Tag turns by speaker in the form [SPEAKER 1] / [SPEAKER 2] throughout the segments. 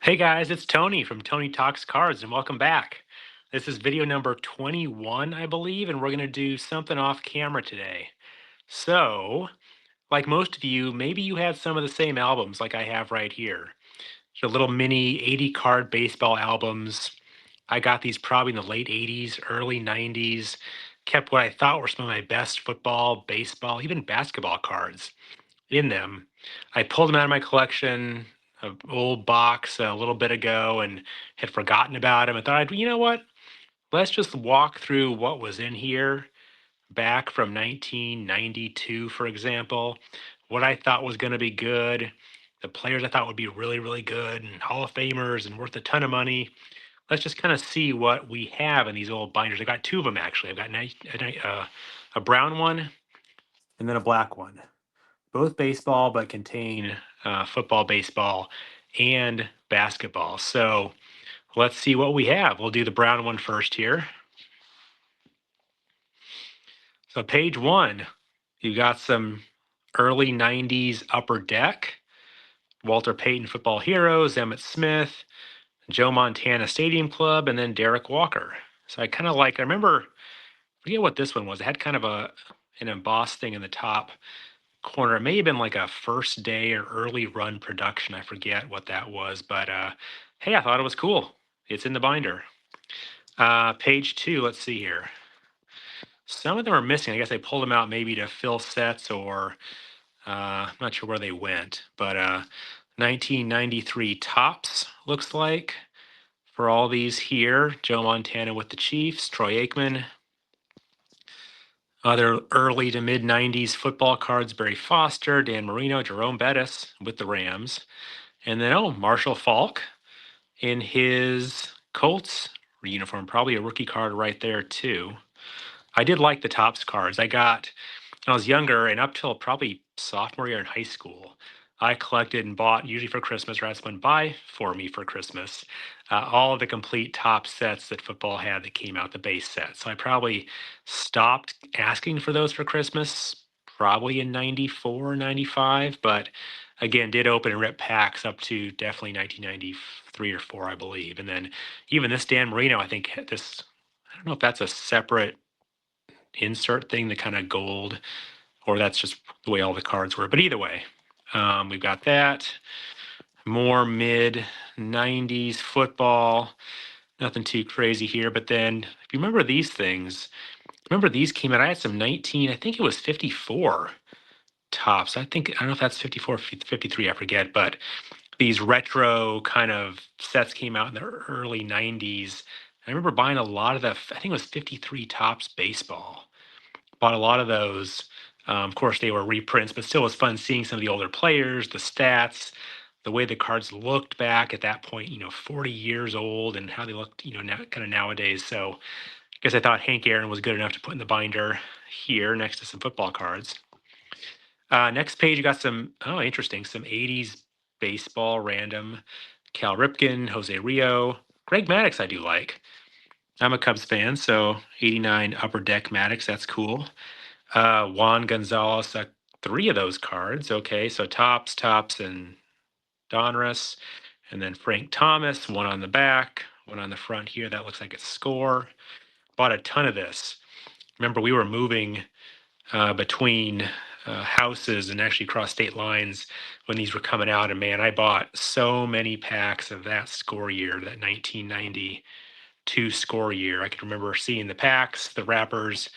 [SPEAKER 1] Hey guys, it's Tony from Tony Talks Cards, and welcome back. This is video number 21, I believe, and we're going to do something off camera today. So, like most of you, maybe you had some of the same albums like I have right here. The little mini 80 card baseball albums. I got these probably in the late 80s, early 90s. Kept what I thought were some of my best football, baseball, even basketball cards in them. I pulled them out of my collection, an old box a little bit ago, and had forgotten about them. I thought, you know what? Let's just walk through what was in here back from 1992, for example, what I thought was going to be good, the players I thought would be really, really good, and Hall of Famers and worth a ton of money. Let's just kind of see what we have in these old binders. I got two of them actually. I've got a brown one and then a black one, both baseball, but contain football, baseball, and basketball. So let's see what we have. We'll do the brown one first here. So page one, you got some early 90s Upper Deck, Walter Payton Football Heroes, Emmett Smith, Joe Montana Stadium Club, and then Derek Walker. So I remember, I forget what this one was. It had kind of an embossed thing in the top corner. It may have been like a first day or early run production. I forget what that was, but hey, I thought it was cool. It's in the binder. Page two, let's see here. Some of them are missing. I guess I pulled them out maybe to fill sets or I'm not sure where they went, but 1993 tops looks like for all these here. Joe Montana with the Chiefs, Troy Aikman. Other early to mid 90s football cards, Barry Foster, Dan Marino, Jerome Bettis with the Rams. And then, Marshall Falk in his Colts uniform, probably a rookie card right there, too. I did like the Topps cards. When I was younger and up till probably sophomore year in high school, I collected and bought, usually for Christmas, or had someone buy for me for Christmas, all of the complete top sets that football had that came out, the base set. So I probably stopped asking for those for Christmas, probably in 94, 95. But again, did open and rip packs up to definitely 1993 or 4, I believe. And then even this Dan Marino, I think this, I don't know if that's a separate insert thing, the kind of gold, or that's just the way all the cards were. But either way, we've got that. More mid 90s football. Nothing too crazy here. But then, if you remember these things, remember these came out. I had some 19, I think it was 54 tops. I don't know if that's 54, 53, I forget. But these retro kind of sets came out in the early 90s. I remember buying a lot of I think it was 53 tops baseball. Bought a lot of those. Of course, they were reprints, but still was fun seeing some of the older players, the stats, the way the cards looked back at that point, 40 years old, and how they looked, now, kind of nowadays. So I guess I thought Hank Aaron was good enough to put in the binder here next to some football cards. Next page, you got interesting, some 80s baseball random. Cal Ripken, Jose Rio, Greg Maddux, I do like. I'm a Cubs fan, so 89 Upper Deck Maddux, that's cool. Juan Gonzalez, three of those cards. Okay, so Tops, and Donruss. And then Frank Thomas, one on the back, one on the front here. That looks like a score. Bought a ton of this. Remember, we were moving between houses and actually across state lines when these were coming out. And man, I bought so many packs of that score year, that 1992 score year. I can remember seeing the packs, the wrappers,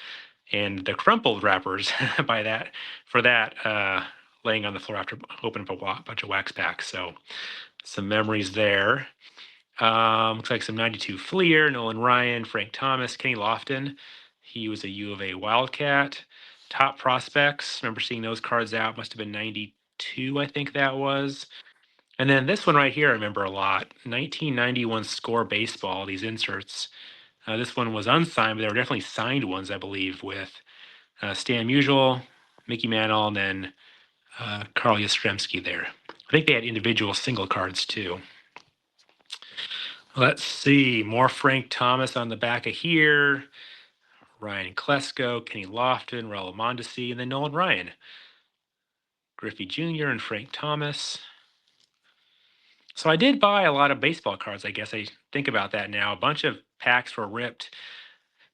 [SPEAKER 1] and the crumpled wrappers by that for that laying on the floor after opening up a bunch of wax packs. So some memories there. Looks like some 92 Fleer, Nolan Ryan, Frank Thomas, Kenny Lofton. He was a U of A Wildcat. Top prospects. Remember seeing those cards out. Must have been 92, I think that was. And then this one right here, I remember a lot. 1991 Score Baseball, these inserts. This one was unsigned, but there were definitely signed ones, I believe, with Stan Musial, Mickey Mantle, and then Carl Yastrzemski there. I think they had individual single cards too. Let's see, more Frank Thomas on the back of here. Ryan Klesko, Kenny Lofton, Raul Mondesi, and then Nolan Ryan. Griffey Jr. and Frank Thomas. So I did buy a lot of baseball cards. I guess I think about that now. A bunch of packs were ripped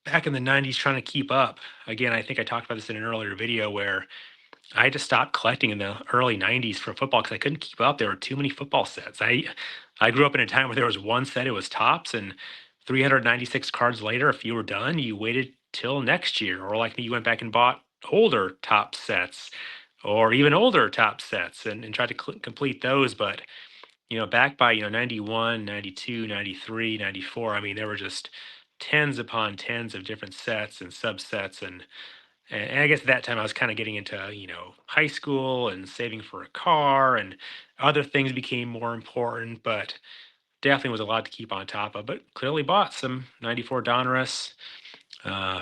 [SPEAKER 1] back in the 90s trying to keep up. Again, I think I talked about this in an earlier video where I had to stop collecting in the early 90s for football because I couldn't keep up. There were too many football sets. I grew up in a time where there was one set, it was tops, and 396 cards later, if you were done, you waited till next year. Or like me, you went back and bought older top sets or even older top sets and tried to complete those. But back by 91, 92, 93, 94. I mean, there were just tens upon tens of different sets and subsets, and I guess at that time I was kind of getting into high school and saving for a car, and other things became more important, but definitely was a lot to keep on top of. But clearly bought some 94 Donruss,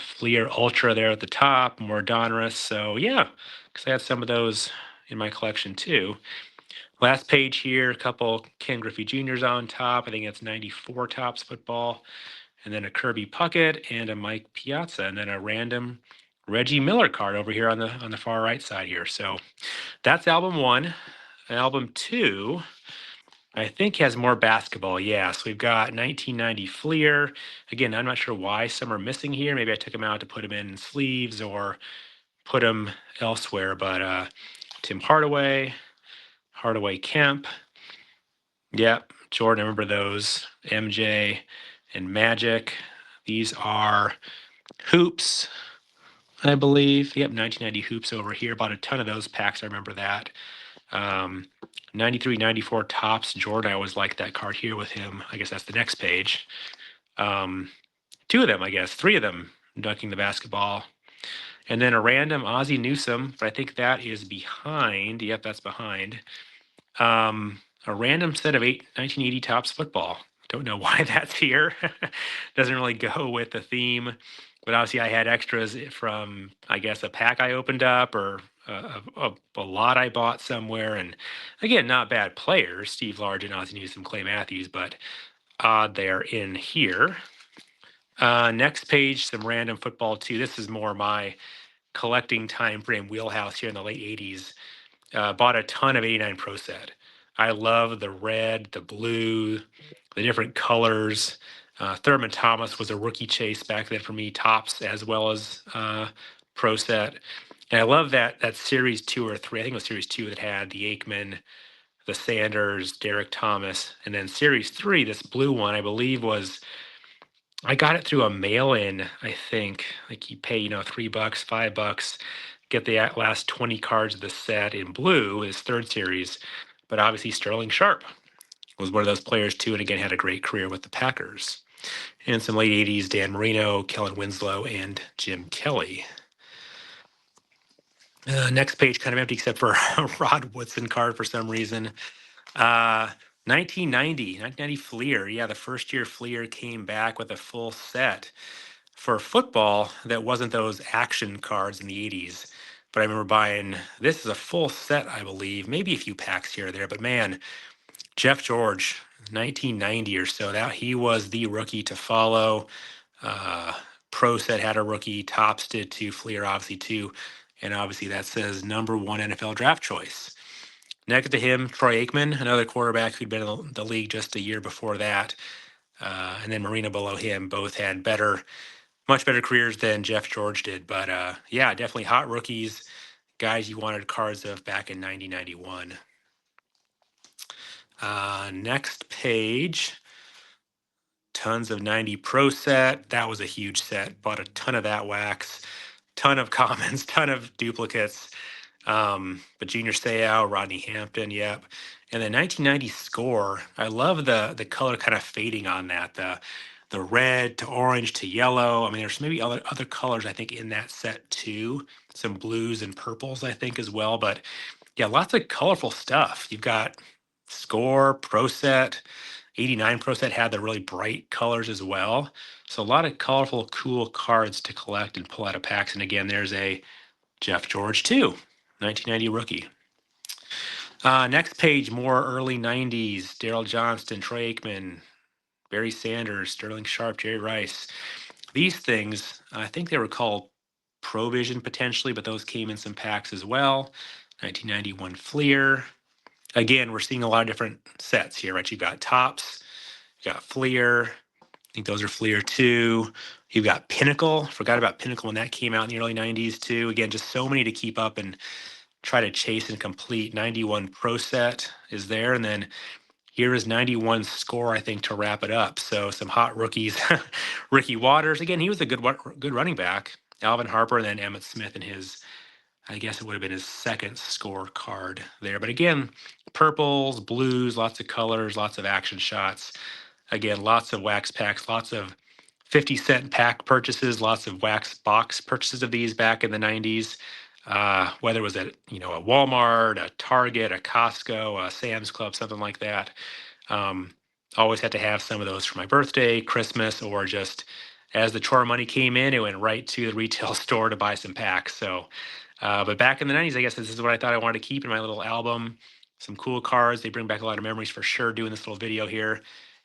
[SPEAKER 1] Fleer Ultra there at the top, more Donruss. So yeah, because I had some of those in my collection too. Last page here, a couple Ken Griffey Juniors on top. I think that's 94 Tops football. And then a Kirby Puckett and a Mike Piazza, and then a random Reggie Miller card over here on the far right side here. So that's album one. Album two, I think, has more basketball. Yeah, so we've got 1990 Fleer. Again, I'm not sure why some are missing here. Maybe I took them out to put them in sleeves or put them elsewhere. But Tim Hardaway Kemp. Yep, Jordan, I remember those. MJ and Magic. These are hoops, I believe. Yep, 1990 hoops over here. Bought a ton of those packs. I remember that. Um, 93, 94 tops. Jordan, I always liked that card here with him. I guess that's the next page. Um, two of them, I guess. Three of them dunking the basketball. And then a random Ozzie Newsome, but I think that is behind. Yep, that's behind. A random set of 1980 Tops football. Don't know why that's here. Doesn't really go with the theme. But obviously, I had extras from, I guess, a pack I opened up or a lot I bought somewhere. And again, not bad players, Steve Large and Ozzie Newsome, Clay Matthews, but odd they're in here. Next page, some random football too. This is more my collecting time frame wheelhouse here in the late 80s. Bought a ton of 89 Pro Set. I love the red, the blue, the different colors. Thurman Thomas was a rookie chase back then for me, tops as well as Pro Set. And I love that series two or three. I think it was series two that had the Aikman, the Sanders, Derek Thomas, and then series three. This blue one, I believe, was I got it through a mail-in. I think like you pay $3, $5, get the last 20 cards of the set in blue, his third series. But obviously Sterling Sharp was one of those players too, and again had a great career with the Packers. And some late 80s, Dan Marino, Kellen Winslow, and Jim Kelly. Next page kind of empty except for a Rod Woodson card for some reason. 1990 Fleer. Yeah, the first year Fleer came back with a full set for football that wasn't those action cards in the 80s. But I remember buying, this is a full set, I believe, maybe a few packs here or there. But man, Jeff George, 1990 or so, that he was the rookie to follow. Uh, Pro Set had a rookie, Tops did too, Fleer obviously too. And obviously that says number one NFL draft choice. Next to him, Troy Aikman, another quarterback who'd been in the league just a year before that. And then Marino below him, both had much better careers than Jeff George did. But yeah, definitely hot rookies, guys you wanted cards of back in 1991. Next page, tons of 90 Pro Set. That was a huge set. Bought a ton of that wax, ton of commons, ton of duplicates. But Junior Seau, Rodney Hampton, yep. And the 1990 score, I love the color kind of fading on that. The red to orange to yellow. I mean, there's maybe other colors I think in that set too. Some blues and purples I think as well. But yeah, lots of colorful stuff. You've got score, Pro Set, 89 Pro Set had the really bright colors as well. So a lot of colorful, cool cards to collect and pull out of packs. And again, there's a Jeff George too, 1990 rookie. Next page, more early 90s. Daryl Johnston, Troy Aikman, Barry Sanders, Sterling Sharp, Jerry Rice. These things, I think they were called Provision potentially, but those came in some packs as well. 1991 Fleer. again, we're seeing a lot of different sets here, right? You've got Tops, you've got Fleer. I think those are Fleer too. You've got Pinnacle. Forgot about Pinnacle when that came out in the early 90s too. Again, just so many to keep up and try to chase and complete. 91 Pro Set is there. And then here is 91 Score, I think, to wrap it up. So some hot rookies. Ricky Waters, again, he was a good running back. Alvin Harper, and then Emmett Smith in his, I guess it would have been his second score card there. But again, purples, blues, lots of colors, lots of action shots. Again, lots of wax packs, lots of 50-cent pack purchases, lots of wax box purchases of these back in the 90s. Whether it was at a Walmart, a Target, a Costco, a Sam's Club, something like that. Um, Always had to have some of those for my birthday, Christmas, or just as the chore money came in, it went right to the retail store to buy some packs. So, but back in the 90s, I guess this is what I thought I wanted to keep in my little album. Some cool cards. They bring back a lot of memories for sure doing this little video here.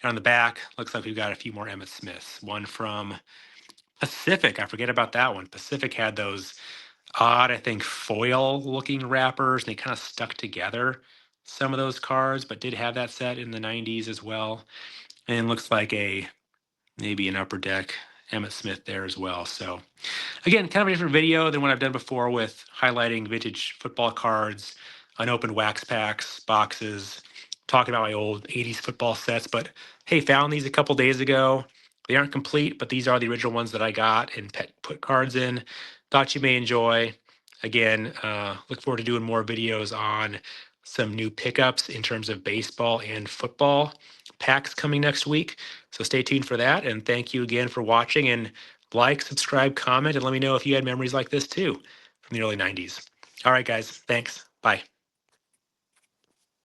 [SPEAKER 1] And on the back, looks like we've got a few more Emmett Smiths. One from Pacific. I forget about that one. Pacific had those odd, I think, foil looking wrappers, and they kind of stuck together some of those cards, but did have that set in the 90s as well. And looks like maybe an upper deck Emmett Smith there as well. So again, kind of a different video than what I've done before with highlighting vintage football cards, unopened wax packs, boxes, talking about my old 80s football sets. But hey, found these a couple days ago. They aren't complete, but these are the original ones that I got and put cards in. Thought you may enjoy. Again, look forward to doing more videos on some new pickups in terms of baseball and football packs coming next week. So stay tuned for that. And thank you again for watching. And like, subscribe, comment, and let me know if you had memories like this too from the early 90s. All right, guys. Thanks. Bye.